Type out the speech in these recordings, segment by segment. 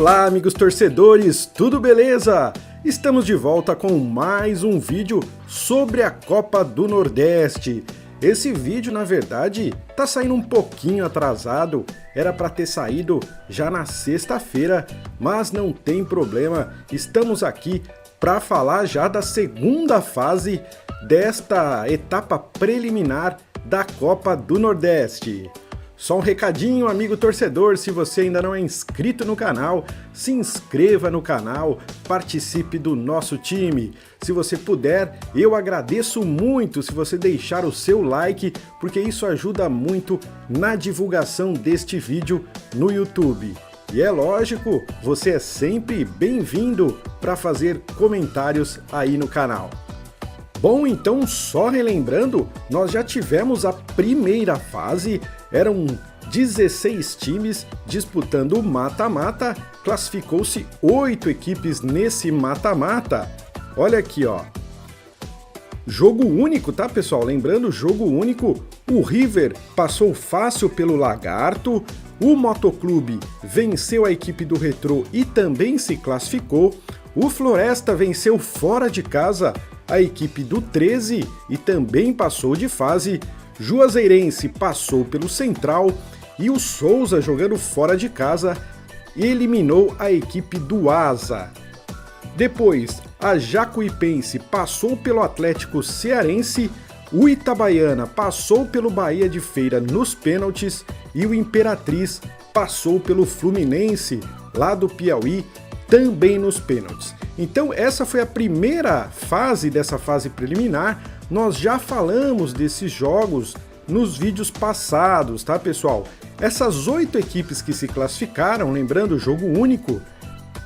Olá, amigos torcedores, tudo beleza? Estamos de volta com mais um vídeo sobre a Copa do Nordeste. Esse vídeo, na verdade, tá saindo um pouquinho atrasado, era para ter saído já na sexta-feira, mas não tem problema, estamos aqui para falar já da segunda fase desta etapa preliminar da Copa do Nordeste. Só um recadinho, amigo torcedor, se você ainda não é inscrito no canal, se inscreva no canal, participe do nosso time. Se você puder, eu agradeço muito se você deixar o seu like, porque isso ajuda muito na divulgação deste vídeo no YouTube. E é lógico, você é sempre bem-vindo para fazer comentários aí no canal. Bom, então, só relembrando, nós já tivemos a primeira fase, eram 16 times disputando o mata-mata, classificou-se 8 equipes nesse mata-mata. Olha aqui, ó. Jogo único, tá, pessoal? Lembrando, jogo único, o River passou fácil pelo Lagarto, o Motoclube venceu a equipe do Retrô e também se classificou, o Floresta venceu fora de casa a equipe do 13 e também passou de fase, Juazeirense passou pelo Central e o Souza, jogando fora de casa, eliminou a equipe do Asa. Depois, a Jacuipense passou pelo Atlético Cearense, o Itabaiana passou pelo Bahia de Feira nos pênaltis e o Imperatriz passou pelo Fluminense, lá do Piauí, também nos pênaltis. Então essa foi a primeira fase dessa fase preliminar, nós já falamos desses jogos nos vídeos passados, tá, pessoal? Essas 8 equipes que se classificaram, lembrando o jogo único,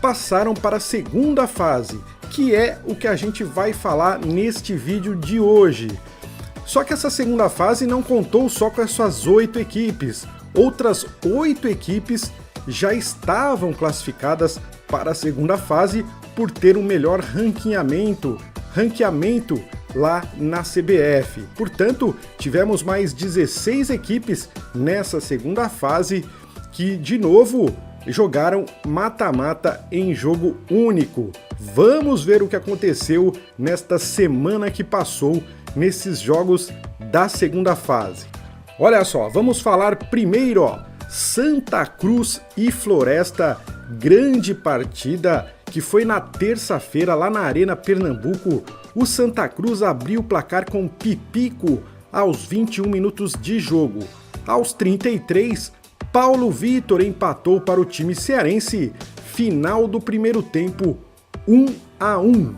passaram para a segunda fase, que é o que a gente vai falar neste vídeo de hoje. Só que essa segunda fase não contou só com essas 8 equipes, outras 8 equipes já estavam classificadas para a segunda fase por ter um melhor ranqueamento lá na CBF. Portanto, tivemos mais 16 equipes nessa segunda fase que, de novo, jogaram mata-mata em jogo único. Vamos ver o que aconteceu nesta semana que passou nesses jogos da segunda fase. Olha só, vamos falar primeiro, ó, Santa Cruz e Floresta, grande partida que foi na terça-feira lá na Arena Pernambuco. O Santa Cruz abriu o placar com Pipico aos 21 minutos de jogo. Aos 33, Paulo Vitor empatou para o time cearense, final do primeiro tempo 1-1.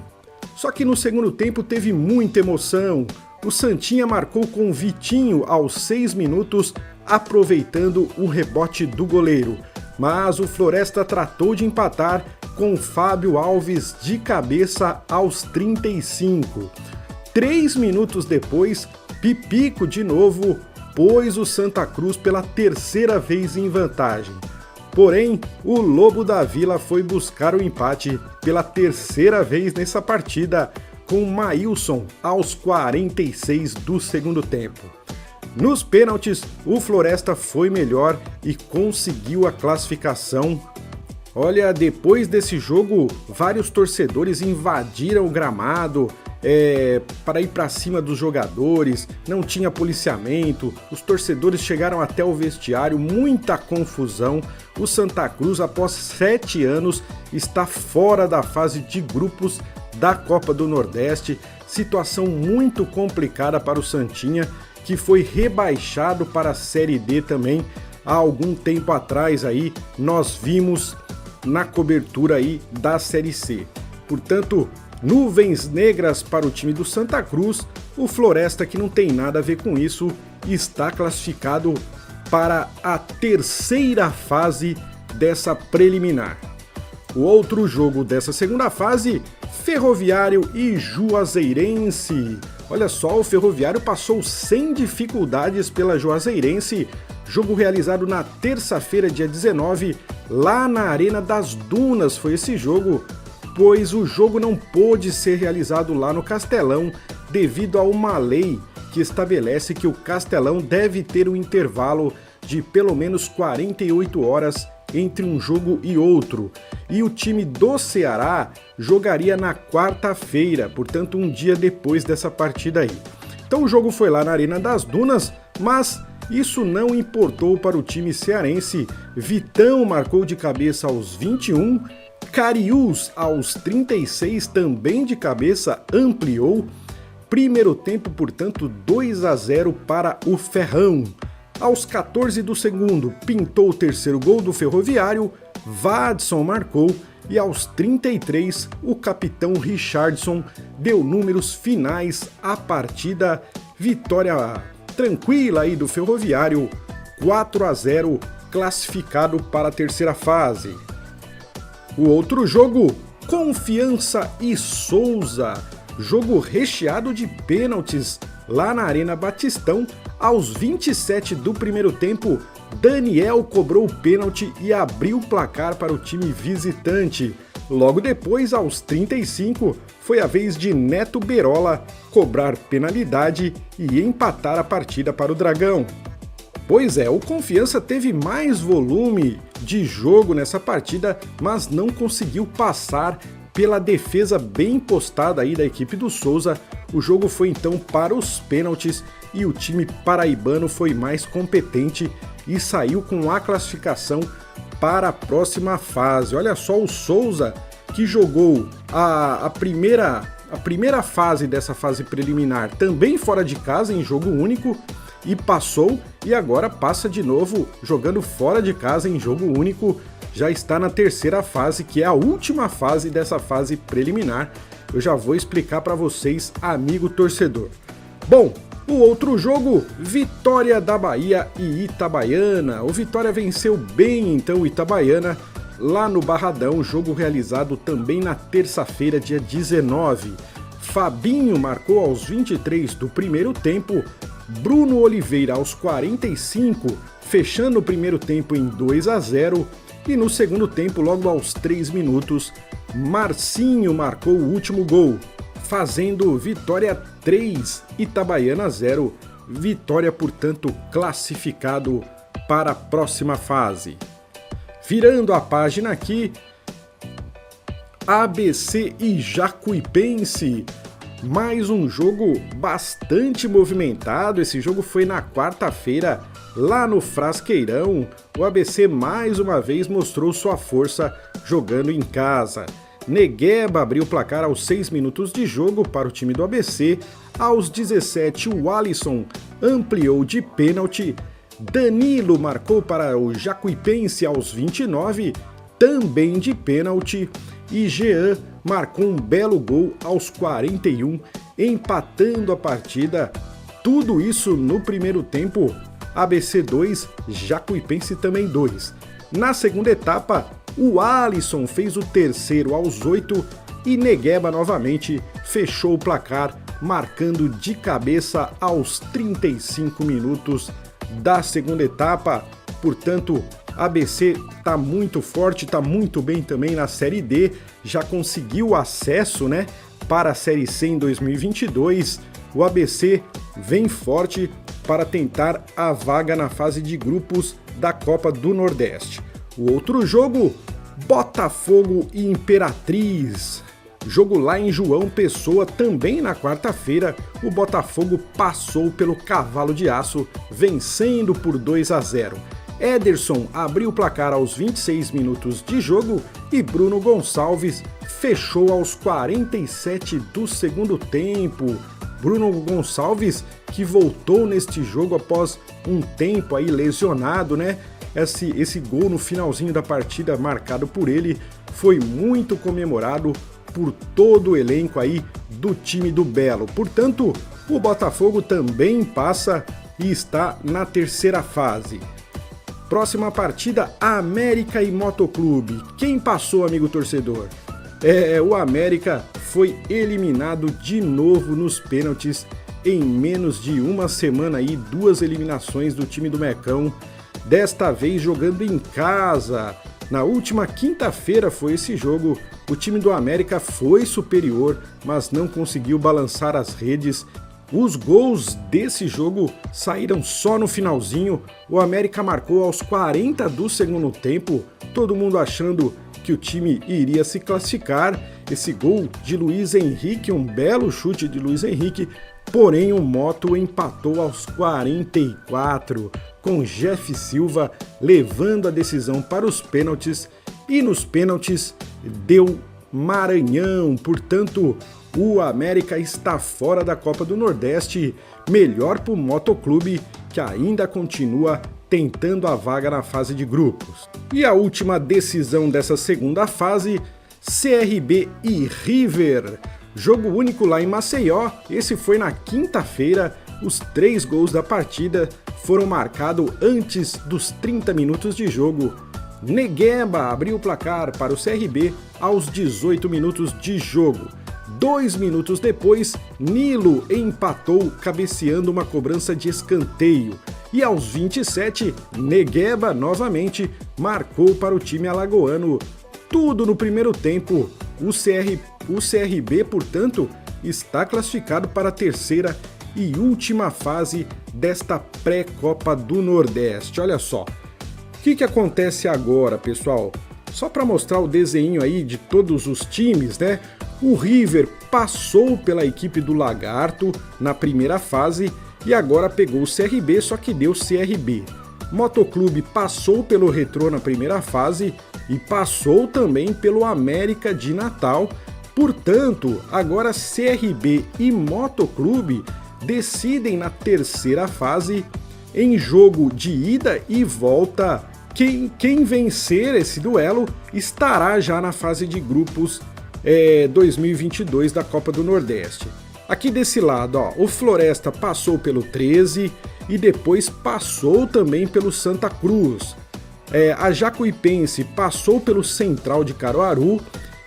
Só que no segundo tempo teve muita emoção. O Santinha marcou com Vitinho aos 6 minutos, aproveitando o rebote do goleiro. Mas o Floresta tratou de empatar com Fábio Alves de cabeça aos 35. 3 minutos depois, Pipico de novo pôs o Santa Cruz pela terceira vez em vantagem. Porém, o Lobo da Vila foi buscar o empate pela terceira vez nessa partida, com Maílson aos 46 do segundo tempo. Nos pênaltis, o Floresta foi melhor e conseguiu a classificação. Olha, depois desse jogo, vários torcedores invadiram o gramado para ir para cima dos jogadores, não tinha policiamento, os torcedores chegaram até o vestiário, muita confusão. O Santa Cruz, após 7 anos, está fora da fase de grupos da Copa do Nordeste, situação muito complicada para o Santinha, que foi rebaixado para a Série D também há algum tempo atrás aí, nós vimos na cobertura aí da Série C. Portanto, nuvens negras para o time do Santa Cruz, o Floresta, que não tem nada a ver com isso, está classificado para a terceira fase dessa preliminar. O outro jogo dessa segunda fase, Ferroviário e Juazeirense. Olha só, o Ferroviário passou sem dificuldades pela Juazeirense, jogo realizado na terça-feira, dia 19, lá na Arena das Dunas foi esse jogo, pois o jogo não pôde ser realizado lá no Castelão devido a uma lei que estabelece que o Castelão deve ter um intervalo de pelo menos 48 horas entre um jogo e outro. E o time do Ceará jogaria na quarta-feira, portanto um dia depois dessa partida aí. Então o jogo foi lá na Arena das Dunas, mas isso não importou para o time cearense. Vitão marcou de cabeça aos 21, Cariús aos 36 também de cabeça ampliou. Primeiro tempo, portanto, 2-0 para o Ferrão. Aos 14 do segundo, pintou o terceiro gol do Ferroviário, Vadson marcou e aos 33 o capitão Richardson deu números finais à partida. Vitória tranquila aí do Ferroviário, 4-0, classificado para a terceira fase. O outro jogo, Confiança e Souza, jogo recheado de pênaltis lá na Arena Batistão. Aos 27 do primeiro tempo, Daniel cobrou o pênalti e abriu o placar para o time visitante. Logo depois, aos 35, foi a vez de Neto Berola cobrar penalidade e empatar a partida para o Dragão. Pois é, o Confiança teve mais volume de jogo nessa partida, mas não conseguiu passar pela defesa bem postada aí da equipe do Souza. O jogo foi então para os pênaltis e o time paraibano foi mais competente e saiu com a classificação para a próxima fase. Olha só, o Souza, que jogou a primeira fase dessa fase preliminar também fora de casa em jogo único e passou, e agora passa de novo jogando fora de casa em jogo único. Já está na terceira fase, que é a última fase dessa fase preliminar. Eu já vou explicar para vocês, amigo torcedor. Bom, o outro jogo, Vitória da Bahia e Itabaiana. O Vitória venceu bem então o Itabaiana lá no Barradão, jogo realizado também na terça-feira, dia 19. Fabinho marcou aos 23 do primeiro tempo, Bruno Oliveira aos 45, fechando o primeiro tempo em 2-0, e no segundo tempo, logo aos 3 minutos, Marcinho marcou o último gol, fazendo Vitória 3, Itabaiana 0, Vitória, portanto, classificado para a próxima fase. Virando a página aqui, ABC e Jacuipense, mais um jogo bastante movimentado. Esse jogo foi na quarta-feira, lá no Frasqueirão. O ABC mais uma vez mostrou sua força jogando em casa. Negueba abriu o placar aos 6 minutos de jogo para o time do ABC. Aos 17, o Alisson ampliou de pênalti. Danilo marcou para o Jacuipense aos 29, também de pênalti. E Jean marcou um belo gol aos 41, empatando a partida. Tudo isso no primeiro tempo. ABC 2, Jacuipense também 2. Na segunda etapa, o Alisson fez o terceiro aos 8 e Negueba novamente fechou o placar, marcando de cabeça aos 35 minutos da segunda etapa. Portanto, ABC está muito forte, está muito bem também na Série D, já conseguiu acesso, né, para a Série C em 2022. O ABC vem forte para tentar a vaga na fase de grupos da Copa do Nordeste. O outro jogo, Botafogo e Imperatriz. Jogo lá em João Pessoa, também na quarta-feira. O Botafogo passou pelo Cavalo de Aço, vencendo por 2-0. Ederson abriu o placar aos 26 minutos de jogo e Bruno Gonçalves fechou aos 47 do segundo tempo. Bruno Gonçalves, que voltou neste jogo após um tempo aí lesionado, né? Esse gol no finalzinho da partida marcado por ele foi muito comemorado por todo o elenco aí do time do Belo. Portanto, o Botafogo também passa e está na terceira fase. Próxima partida, América e Motoclube. Quem passou, amigo torcedor? O América foi eliminado de novo nos pênaltis em menos de uma semana aí, 2 eliminações do time do Mecão, desta vez jogando em casa. Na última quinta-feira foi esse jogo, o time do América foi superior, mas não conseguiu balançar as redes Os gols desse jogo saíram só no finalzinho. O América marcou aos 40 do segundo tempo, todo mundo achando que o time iria se classificar. Esse gol de Luiz Henrique, um belo chute de Luiz Henrique, porém o Moto empatou aos 44, com Jeff Silva levando a decisão para os pênaltis, e nos pênaltis deu Maranhão. Portanto, o América está fora da Copa do Nordeste. Melhor para o Motoclube, que ainda continua tentando a vaga na fase de grupos. E a última decisão dessa segunda fase, CRB e River. Jogo único lá em Maceió. Esse foi na quinta-feira. Os 3 gols da partida foram marcados antes dos 30 minutos de jogo. Negueba abriu o placar para o CRB aos 18 minutos de jogo. 2 minutos depois, Nilo empatou cabeceando uma cobrança de escanteio. E aos 27, Negueba novamente marcou para o time alagoano. Tudo no primeiro tempo. O CRB, portanto, está classificado para a terceira e última fase desta pré-Copa do Nordeste. Olha só, o que acontece agora, pessoal? Só para mostrar o desenho aí de todos os times, né? O River passou pela equipe do Lagarto na primeira fase e agora pegou o CRB, só que deu CRB. Motoclube passou pelo Retrô na primeira fase e passou também pelo América de Natal. Portanto, agora CRB e Motoclube decidem na terceira fase em jogo de ida e volta. Quem vencer esse duelo estará já na fase de grupos 2022 da Copa do Nordeste. Aqui desse lado, ó, o Floresta passou pelo 13 e depois passou também pelo Santa Cruz. A Jacuipense passou pelo Central de Caruaru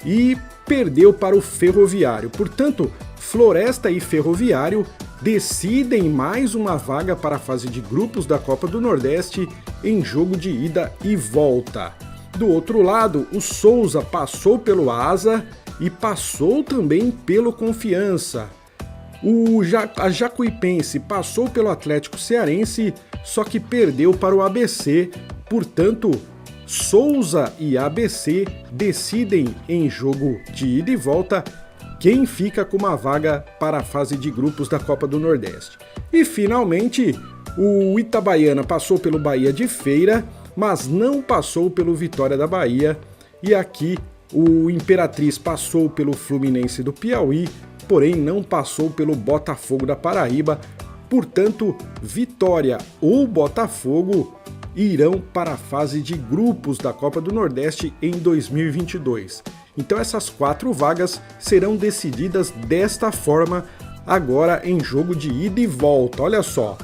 e perdeu para o Ferroviário. Portanto, Floresta e Ferroviário decidem mais uma vaga para a fase de grupos da Copa do Nordeste em jogo de ida e volta. Do outro lado, o Souza passou pelo Asa e passou também pelo Confiança. A Jacuipense passou pelo Atlético Cearense, só que perdeu para o ABC. Portanto, Souza e ABC decidem em jogo de ida e volta quem fica com uma vaga para a fase de grupos da Copa do Nordeste. E finalmente, o Itabaiana passou pelo Bahia de Feira, mas não passou pelo Vitória da Bahia. E aqui o Imperatriz passou pelo Fluminense do Piauí, porém não passou pelo Botafogo da Paraíba. Portanto, Vitória ou Botafogo irão para a fase de grupos da Copa do Nordeste em 2022. Então essas 4 vagas serão decididas desta forma agora em jogo de ida e volta. Olha só.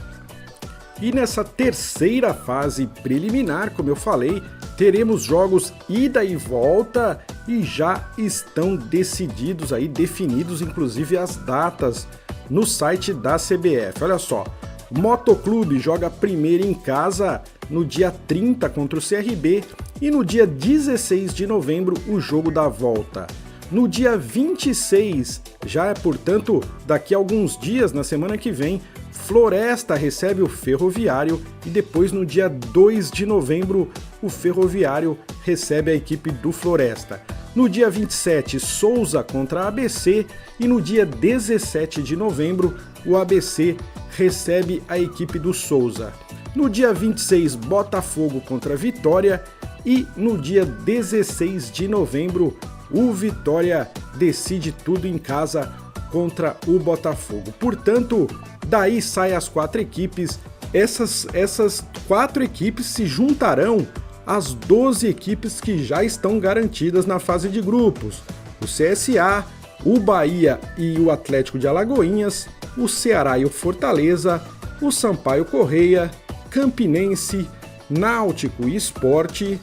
E nessa terceira fase preliminar, como eu falei, teremos jogos ida e volta e já estão decididos aí, definidos inclusive as datas no site da CBF. Olha só, Motoclube joga primeiro em casa no dia 30 contra o CRB e no dia 16 de novembro o jogo da volta. No dia 26, já é portanto daqui a alguns dias, na semana que vem, Floresta recebe o Ferroviário e depois no dia 2 de novembro o Ferroviário recebe a equipe do Floresta. No dia 27, Souza contra a ABC e no dia 17 de novembro o ABC recebe a equipe do Souza. No dia 26, Botafogo contra Vitória e no dia 16 de novembro o Vitória decide tudo em casa contra o Botafogo. Portanto, daí saem as 4 equipes. Essas 4 equipes se juntarão às 12 equipes que já estão garantidas na fase de grupos. O CSA, o Bahia e o Atlético de Alagoinhas, o Ceará e o Fortaleza, o Sampaio Correia, Campinense, Náutico e Sport,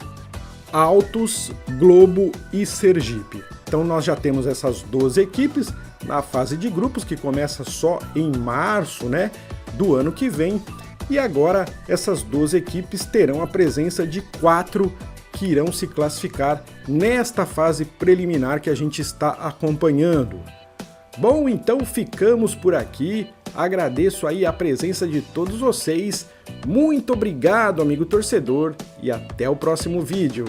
Altos, Globo e Sergipe. Então nós já temos essas 12 equipes na fase de grupos, que começa só em março, né, do ano que vem. E agora essas 12 equipes terão a presença de 4 que irão se classificar nesta fase preliminar que a gente está acompanhando. Bom, então ficamos por aqui. Agradeço aí a presença de todos vocês. Muito obrigado, amigo torcedor, e até o próximo vídeo.